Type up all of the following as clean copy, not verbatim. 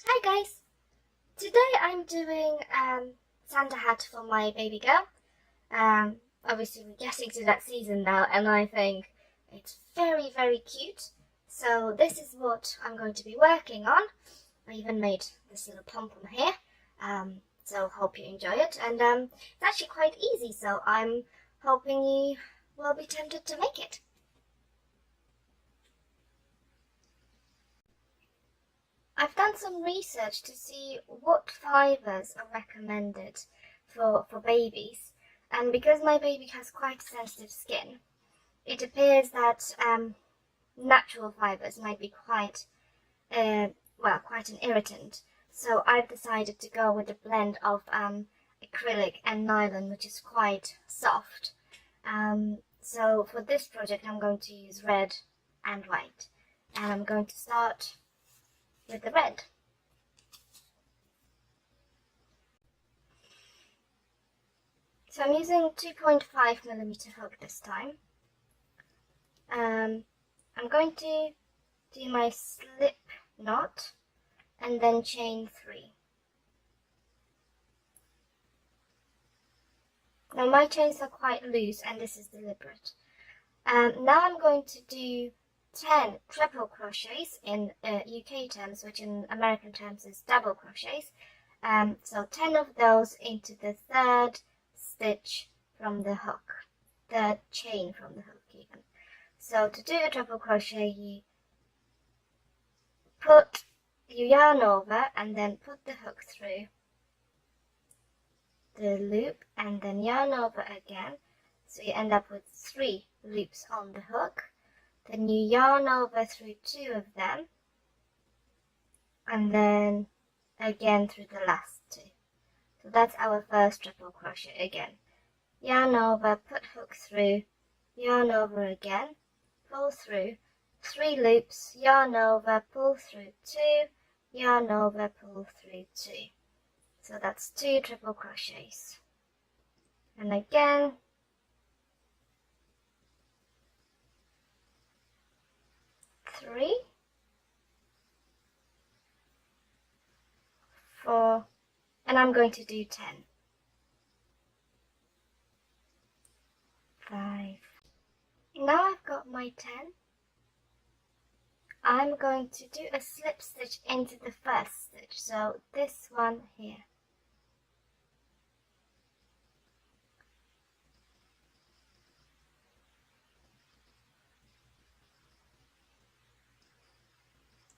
Hi guys! Today I'm doing Santa hat for my baby girl. Obviously we're getting to that season now and I think it's very cute. So this is what I'm going to be working on. I even made this little pom-pom here. So hope you enjoy it, and it's actually quite easy, so I'm hoping you will be tempted to make it. I've done some research to see what fibres are recommended for babies, and because my baby has quite sensitive skin, it appears that natural fibres might be quite an irritant. So I've decided to go with a blend of acrylic and nylon, which is quite soft. So for this project I'm going to use red and white, and I'm going to start with the red. So I'm using 2.5mm hook this time. I'm going to do my slip knot and then chain 3. Now my chains are quite loose and this is deliberate. Now I'm going to do 10 triple crochets in UK terms, which in American terms is double crochets. So 10 of those into the third stitch from the hook, third chain from the hook even. So to do a triple crochet, you yarn over and then put the hook through the loop and then yarn over again, so you end up with 3 loops on the hook. Then you yarn over through 2 of them and then again through the last 2. So that's our first triple crochet. Again, yarn over, put hook through, yarn over again, pull through, 3 loops, yarn over, pull through 2, yarn over, pull through 2. So that's 2 triple crochets. And again, 3, 4, and I'm going to do 10. 5. Now I've got my 10. I'm going to do a slip stitch into the first stitch, so this one here.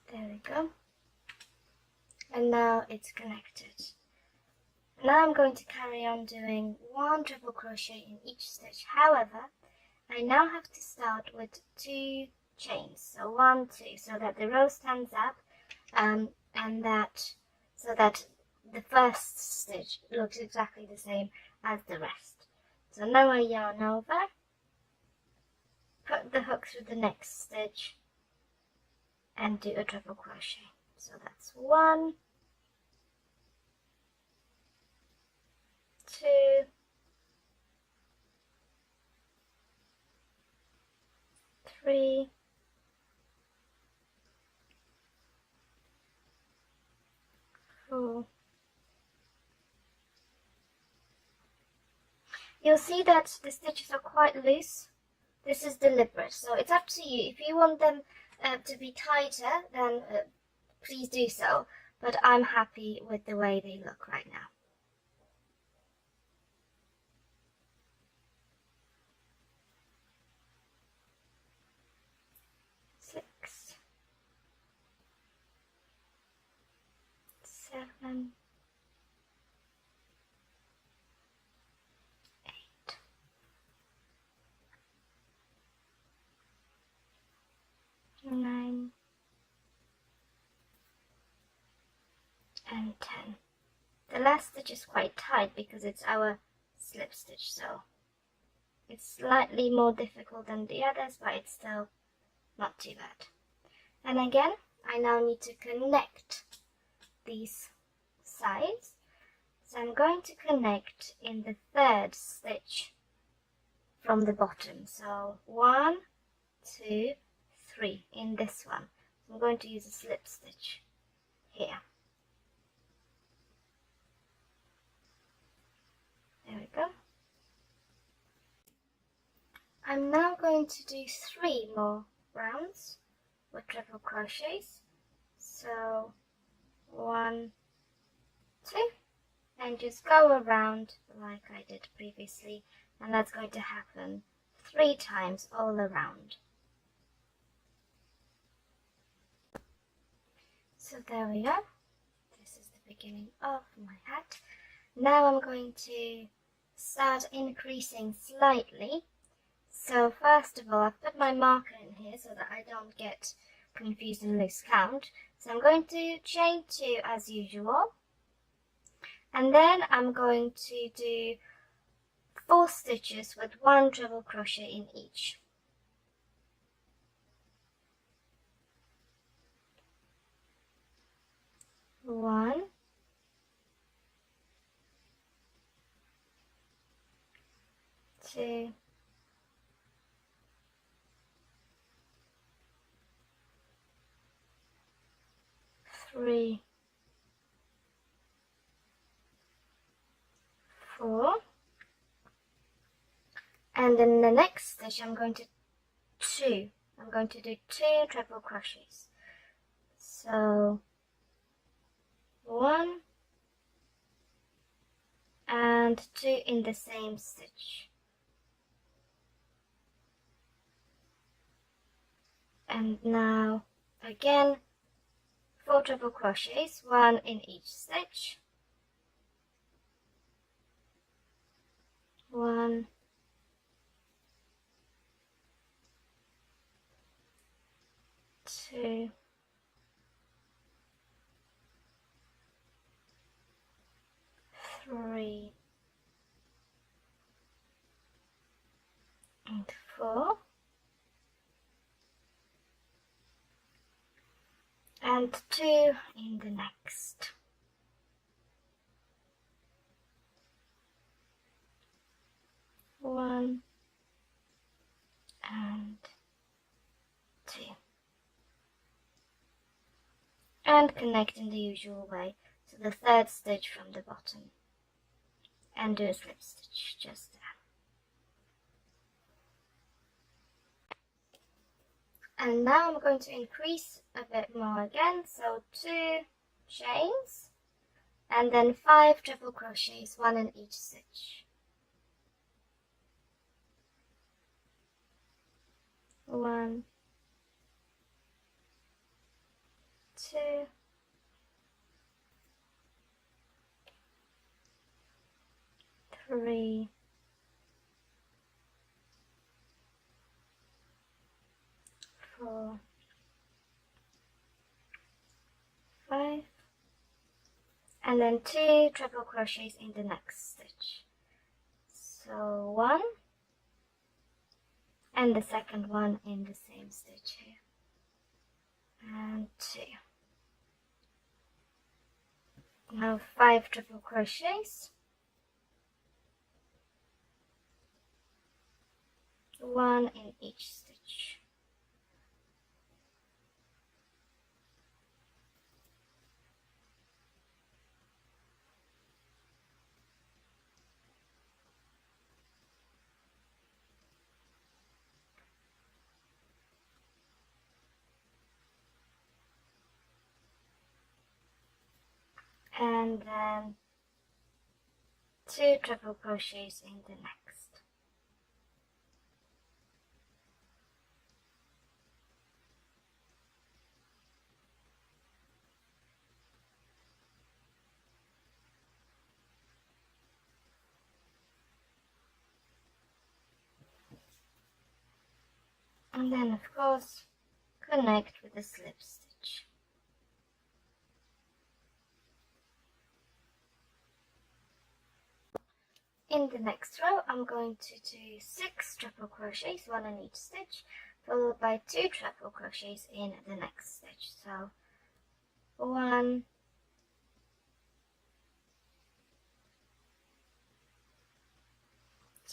There we go. And now it's connected. Now I'm going to carry on doing 1 triple crochet in each stitch. However, I now have to start with 2 chains, so 1, 2, so that the row stands up, and so that the first stitch looks exactly the same as the rest. So now I yarn over, put the hook through the next stitch, and do a triple crochet. So that's 1, 2, 3, 4. You'll see that the stitches are quite loose. This is deliberate, so it's up to you. If you want them to be tighter, then please do so, but I'm happy with the way they look right now. Six, 7, 8, 9, and 10. The last stitch is quite tight because it's our slip stitch, so it's slightly more difficult than the others, but it's still not too bad. And again, I now need to connect these sides. So I'm going to connect in the third stitch from the bottom. So 1, 2, 3 in this one. So I'm going to use a slip stitch here. There we go. I'm now going to do 3 more rounds with triple crochets. So 1, 2, and just go around like I did previously, and that's going to happen 3 times all around. So there we go. This is the beginning of my hat. Now I'm going to start increasing slightly. So first of all, I've put my marker in here so that I don't get confused and lose count. So I'm going to chain 2 as usual. And then I'm going to do 4 stitches with 1 treble crochet in each. One, 2, 3, 4, and in the next stitch I'm going to do 2 triple crochets. So 1 and 2 in the same stitch, and now again 4 triple crochets, 1 in each stitch. 1, 2, 3, and 4, and 2 in the next. One and 2, and connect in the usual way, so the 3rd stitch from the bottom, and do a slip stitch just there. And now I'm going to increase a bit more again, so 2 chains, and then 5 triple crochets, 1 in each stitch. 1, 2, 3, 4, 5, and then 2 triple crochets in the next stitch. So 1, and the second one in the same stitch here, and 2. Now 5 triple crochets, 1 in each stitch. And then 2 triple crochets in the next. And then of course connect with a slip stitch. In the next row, I'm going to do 6 triple crochets, 1 in each stitch, followed by 2 triple crochets in the next stitch. So 1,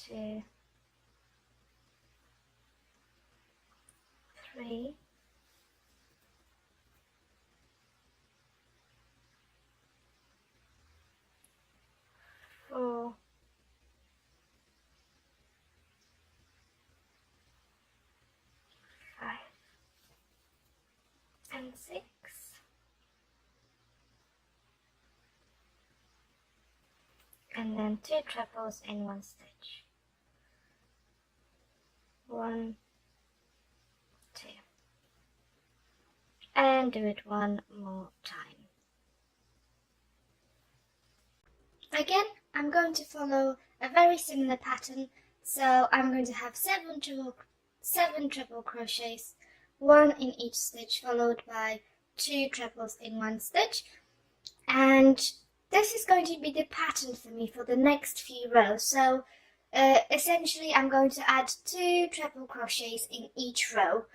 2, 3, 4, 6, and then 2 trebles in 1 stitch. 1, 2, and do it one more time. Again, I'm going to follow a very similar pattern, so I'm going to have 7 treble crochets, 1 in each stitch, followed by 2 trebles in 1 stitch, and this is going to be the pattern for me for the next few rows. So essentially I'm going to add 2 treble crochets in each row.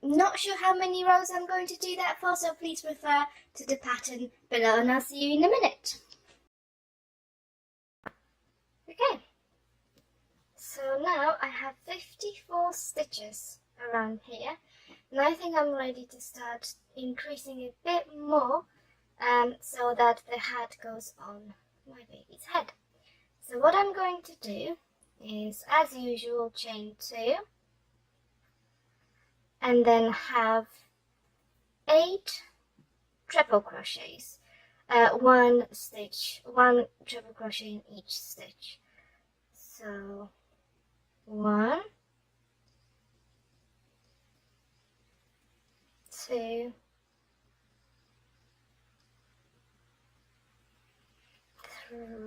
Not sure how many rows I'm going to do that for, so please refer to the pattern below, and I'll see you in a minute. Okay, so now I have 54 stitches around here, and I think I'm ready to start increasing a bit more so that the hat goes on my baby's head. So what I'm going to do is, as usual, chain 2 and then have 8 treble crochets, 1 treble crochet in each stitch. So 1, 2,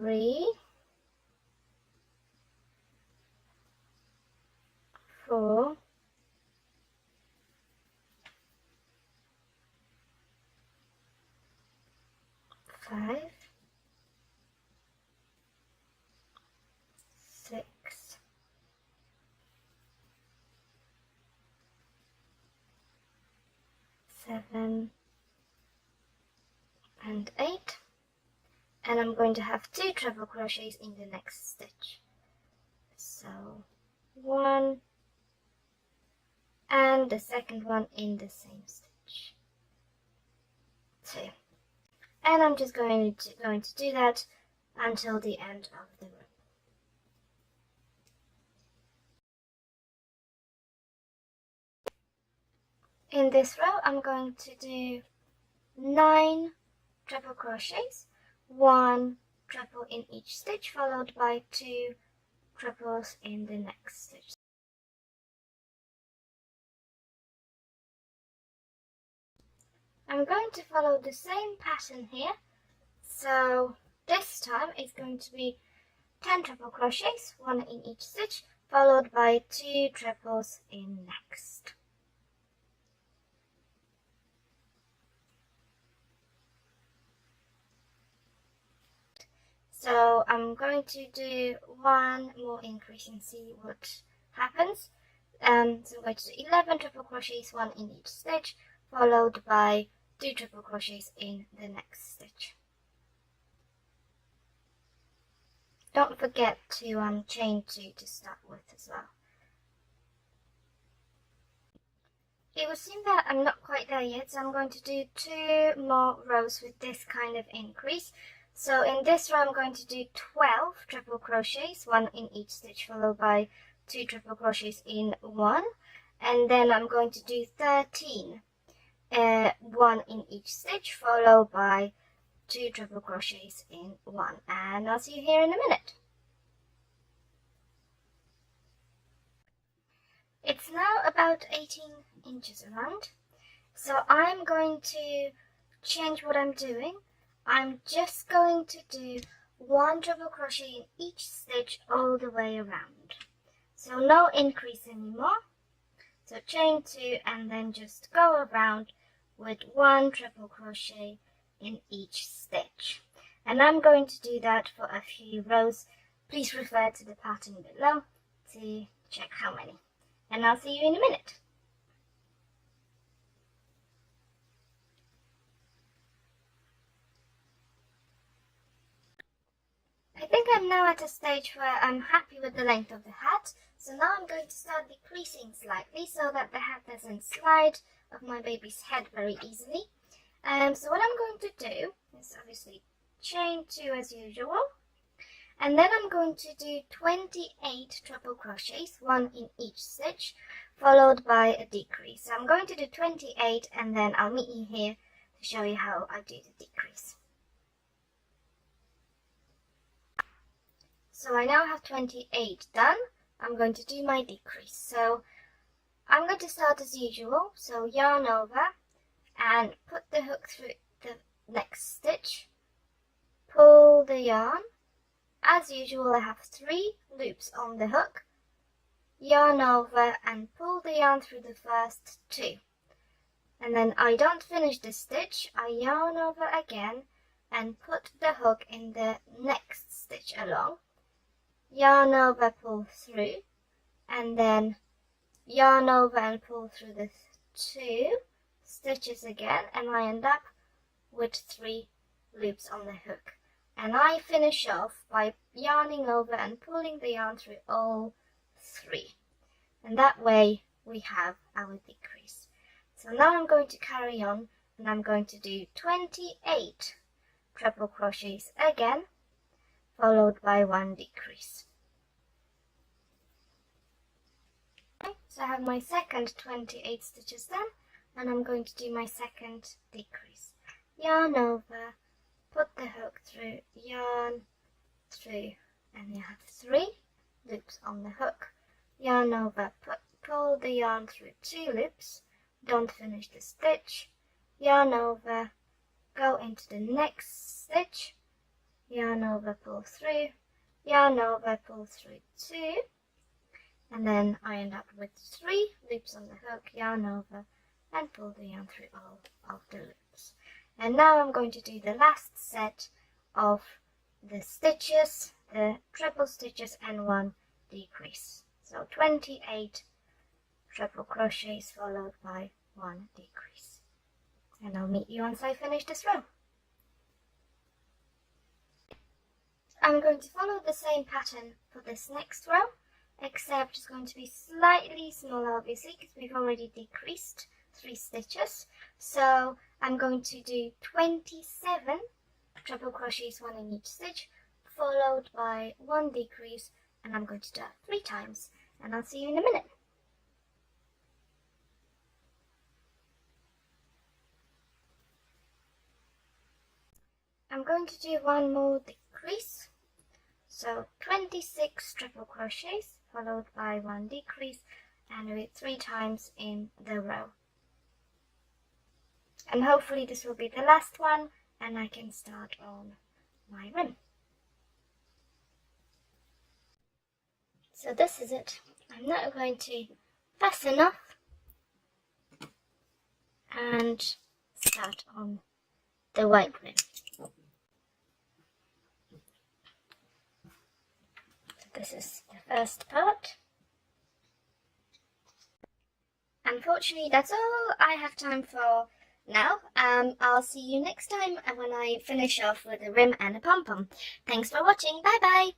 3, 4, 5, 6, 7, and 8, and I'm going to have 2 treble crochets in the next stitch. So 1 and the second one in the same stitch. 2. And I'm just going to do that until the end of the row. In this row, I'm going to do 9 treble crochets, 1 treble in each stitch, followed by 2 trebles in the next stitch. I'm going to follow the same pattern here, so this time it's going to be 10 treble crochets, 1 in each stitch, followed by 2 trebles in next. So I'm going to do 1 more increase and see what happens. So I'm going to do 11 triple crochets, 1 in each stitch, followed by 2 triple crochets in the next stitch. Don't forget to chain 2 to start with as well. It would seem that I'm not quite there yet, so I'm going to do 2 more rows with this kind of increase. So in this row I'm going to do 12 triple crochets, 1 in each stitch, followed by 2 triple crochets in 1, and then I'm going to do 13, 1 in each stitch, followed by 2 triple crochets in 1, and I'll see you here in a minute. It's now about 18 inches around, so I'm going to change what I'm doing. I'm just going to do 1 triple crochet in each stitch all the way around. So no increase anymore. So chain 2 and then just go around with 1 triple crochet in each stitch. And I'm going to do that for a few rows. Please refer to the pattern below to check how many. And I'll see you in a minute. I think I'm now at a stage where I'm happy with the length of the hat, so now I'm going to start decreasing slightly so that the hat doesn't slide off my baby's head very easily. So what I'm going to do is obviously chain 2 as usual, and then I'm going to do 28 triple crochets, 1 in each stitch, followed by a decrease. So I'm going to do 28 and then I'll meet you here to show you how I do the decrease. So I now have 28 done. I'm going to do my decrease. So I'm going to start as usual. So yarn over and put the hook through the next stitch. Pull the yarn. As usual, I have 3 loops on the hook. Yarn over and pull the yarn through the first 2. And then I don't finish the stitch. I yarn over again and put the hook in the next stitch along. Yarn over, pull through, and then yarn over and pull through the 2 stitches again, and I end up with 3 loops on the hook. And I finish off by yarning over and pulling the yarn through all 3. And that way we have our decrease. So now I'm going to carry on and I'm going to do 28 treble crochets again, followed by 1 decrease. Okay, so I have my second 28 stitches done, and I'm going to do my second decrease. Yarn over, put the hook through, yarn through, and you have 3 loops on the hook. Yarn over, pull the yarn through 2 loops, don't finish the stitch, yarn over, go into the next stitch, yarn over, pull through, yarn over, pull through 2, and then I end up with 3 loops on the hook, yarn over, and pull the yarn through all of the loops. And now I'm going to do the last set of the stitches, the treble stitches, and 1 decrease. So 28 treble crochets followed by 1 decrease. And I'll meet you once I finish this row. I'm going to follow the same pattern for this next row, except it's going to be slightly smaller, obviously, because we've already decreased 3 stitches. So I'm going to do 27 treble crochets, 1 in each stitch, followed by 1 decrease, and I'm going to do it 3 times, and I'll see you in a minute. I'm going to do 1 more decrease, so 26 triple crochets followed by 1 decrease, and do it 3 times in the row. And hopefully this will be the last one and I can start on my rim. So this is it. I'm now going to fasten off and start on the white rim. So this is the first part. Unfortunately, that's all I have time for now. I'll see you next time when I finish off with a rim and a pom-pom. Thanks for watching. Bye bye.